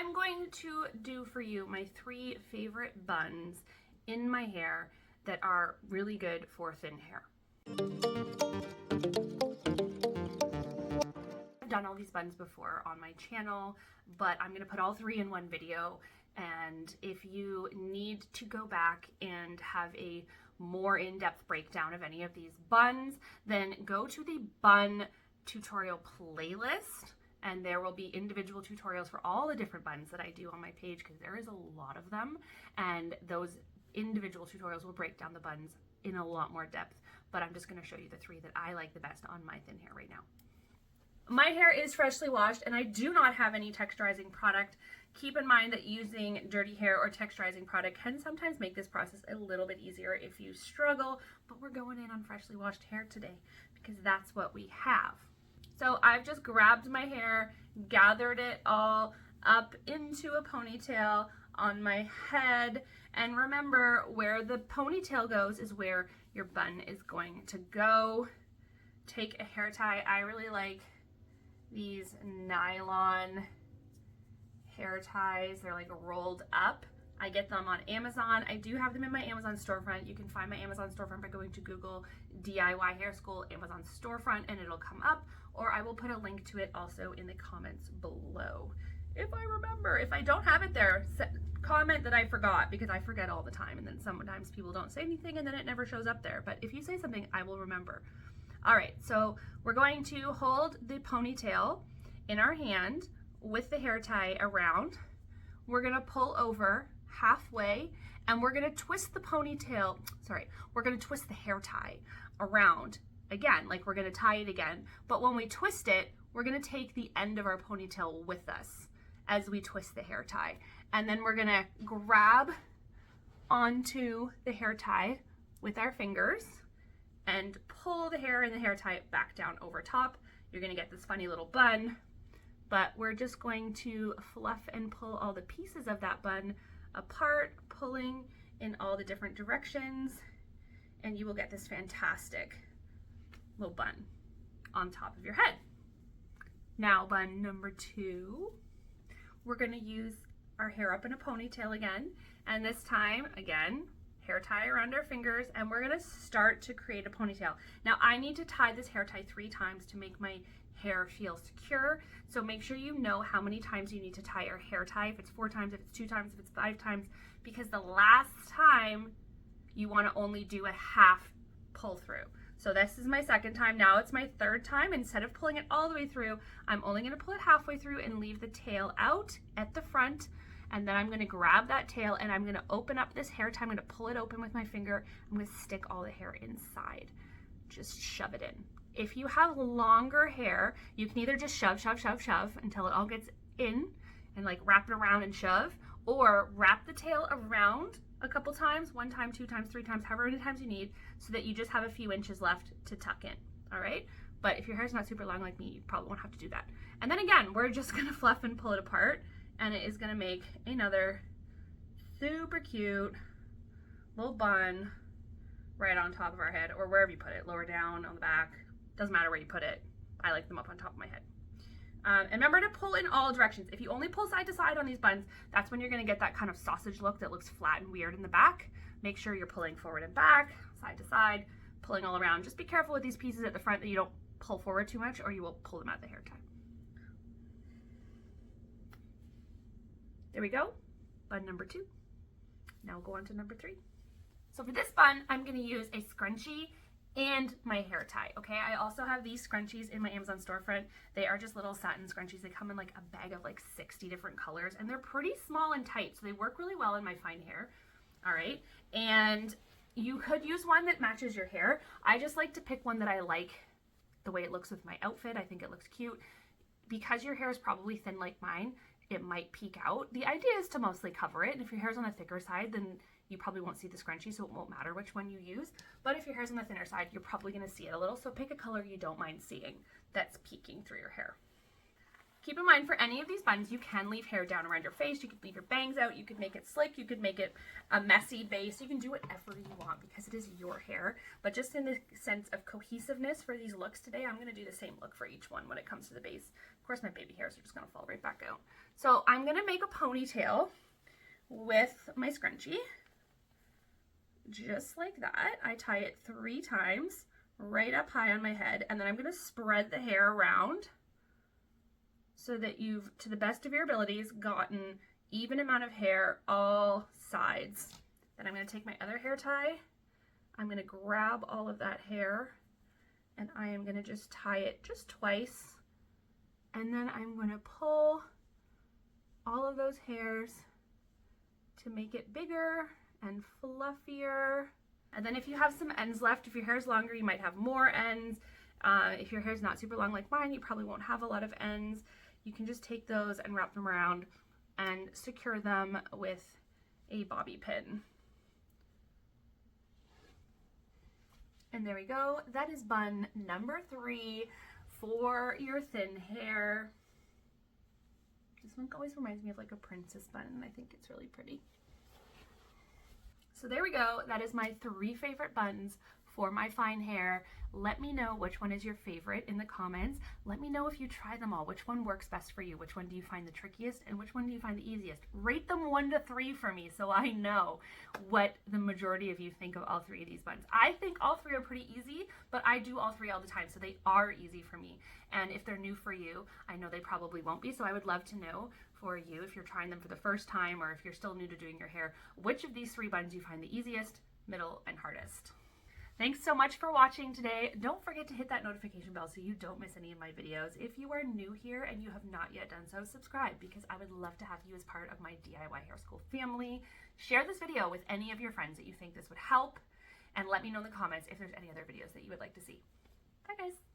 I'm going to do for you my 3 favorite buns in my hair that are really good for thin hair. I've done all these buns before on my channel, but I'm going to put all 3 in one video. And if you need to go back and have a more in-depth breakdown of any of these buns, then go to the bun tutorial playlist, and there will be individual tutorials for all the different buns that I do on my page, because there is a lot of them, and those individual tutorials will break down the buns in a lot more depth. But I'm just going to show you the 3 that I like the best on my thin hair right now. My hair is freshly washed and I do not have any texturizing product. Keep in mind that using dirty hair or texturizing product can sometimes make this process a little bit easier if you struggle, but we're going in on freshly washed hair today because that's what we have. So I've just grabbed my hair, gathered it all up into a ponytail on my head, and remember, where the ponytail goes is where your bun is going to go. Take a hair tie. I really like these nylon hair ties. They're like rolled up. I get them on Amazon. I do have them in my Amazon storefront. You can find my Amazon storefront by going to Google DIY Hair School Amazon storefront and it'll come up, or I will put a link to it also in the comments below. If I remember. If I don't have it there, comment that I forgot, because I forget all the time, and then sometimes people don't say anything and then it never shows up there. But if you say something, I will remember. All right, so we're going to hold the ponytail in our hand with the hair tie around. We're gonna pull over halfway and we're gonna twist the ponytail, we're gonna twist the hair tie around again, like we're gonna tie it again. But when we twist it, we're gonna take the end of our ponytail with us as we twist the hair tie. And then we're gonna grab onto the hair tie with our fingers and pull the hair and the hair tie back down over top. You're gonna get this funny little bun, but we're just going to fluff and pull all the pieces of that bun apart, pulling in all the different directions, and you will get this fantastic little bun on top of your head. Now, bun number 2, we're gonna use our hair up in a ponytail again, and this time, again, hair tie around our fingers, and we're gonna start to create a ponytail. Now, I need to tie this hair tie 3 times to make my hair feel secure, so make sure you know how many times you need to tie your hair tie, if it's 4 times, if it's 2 times, if it's 5 times, because the last time you wanna only do a half pull through. So this is my 2nd time. Now it's my 3rd time. Instead of pulling it all the way through, I'm only gonna pull it halfway through and leave the tail out at the front. And then I'm gonna grab that tail and I'm gonna open up this hair tie. I'm gonna pull it open with my finger. I'm gonna stick all the hair inside. Just shove it in. If you have longer hair, you can either just shove, shove, shove, shove until it all gets in and like wrap it around and shove, or wrap the tail around a couple times, 1 time, 2 times, 3 times, however many times you need, so that you just have a few inches left to tuck in, all right? But if your hair's not super long like me, you probably won't have to do that. And then again, we're just gonna fluff and pull it apart, and it is gonna make another super cute little bun right on top of our head, or wherever you put it, lower down, on the back, doesn't matter where you put it. I like them up on top of my head. And remember to pull in all directions. If you only pull side to side on these buns, that's when you're gonna get that kind of sausage look that looks flat and weird in the back. Make sure you're pulling forward and back, side to side, pulling all around. Just be careful with these pieces at the front that you don't pull forward too much, or you will pull them out of the hair tie. There we go, bun number 2. Now we'll go on to number 3. So for this bun, I'm gonna use a scrunchie and my hair tie, okay? I also have these scrunchies in my Amazon storefront. They are just little satin scrunchies. They come in like a bag of like 60 different colors, and they're pretty small and tight, so they work really well in my fine hair, all right? And you could use one that matches your hair. I just like to pick one that I like the way it looks with my outfit. I think it looks cute. Because your hair is probably thin like mine, it might peek out. The idea is to mostly cover it, and if your hair's on the thicker side, then you probably won't see the scrunchie, so it won't matter which one you use. But if your hair's on the thinner side, you're probably gonna see it a little, so pick a color you don't mind seeing that's peeking through your hair. Keep in mind, for any of these buns, you can leave hair down around your face. You could leave your bangs out. You could make it slick. You could make it a messy base. You can do whatever you want because it is your hair. But just in the sense of cohesiveness for these looks today, I'm going to do the same look for each one when it comes to the base. course, my baby hairs are just gonna fall right back out. So I'm gonna make a ponytail with my scrunchie, just like that. I tie it 3 times right up high on my head, and then I'm gonna spread the hair around so that you've, to the best of your abilities, gotten even amount of hair all sides. Then I'm gonna take my other hair tie, I'm gonna grab all of that hair, and I am gonna just tie it just twice, and then I'm gonna pull all of those hairs to make it bigger and fluffier. And then if you have some ends left, if your hair is longer, you might have more ends. If your hair is not super long like mine, you probably won't have a lot of ends. You can just take those and wrap them around and secure them with a bobby pin. And there we go. That is bun number 3 for your thin hair. This one always reminds me of like a princess bun, and I think it's really pretty. So there we go. That is my 3 favorite buns for my fine hair. Let me know which one is your favorite in the comments. Let me know if you try them all. Which one works best for you? Which one do you find the trickiest? And which one do you find the easiest? Rate them 1 to 3 for me so I know what the majority of you think of all 3 of these buns. I think all 3 are pretty easy, but I do all 3 all the time, so they are easy for me. And if they're new for you, I know they probably won't be, so I would love to know for you, if you're trying them for the first time or if you're still new to doing your hair, which of these 3 buns you find the easiest, middle, and hardest. Thanks so much for watching today. Don't forget to hit that notification bell so you don't miss any of my videos. If you are new here and you have not yet done so, subscribe, because I would love to have you as part of my DIY Hair School family. Share this video with any of your friends that you think this would help, and let me know in the comments if there's any other videos that you would like to see. Bye guys.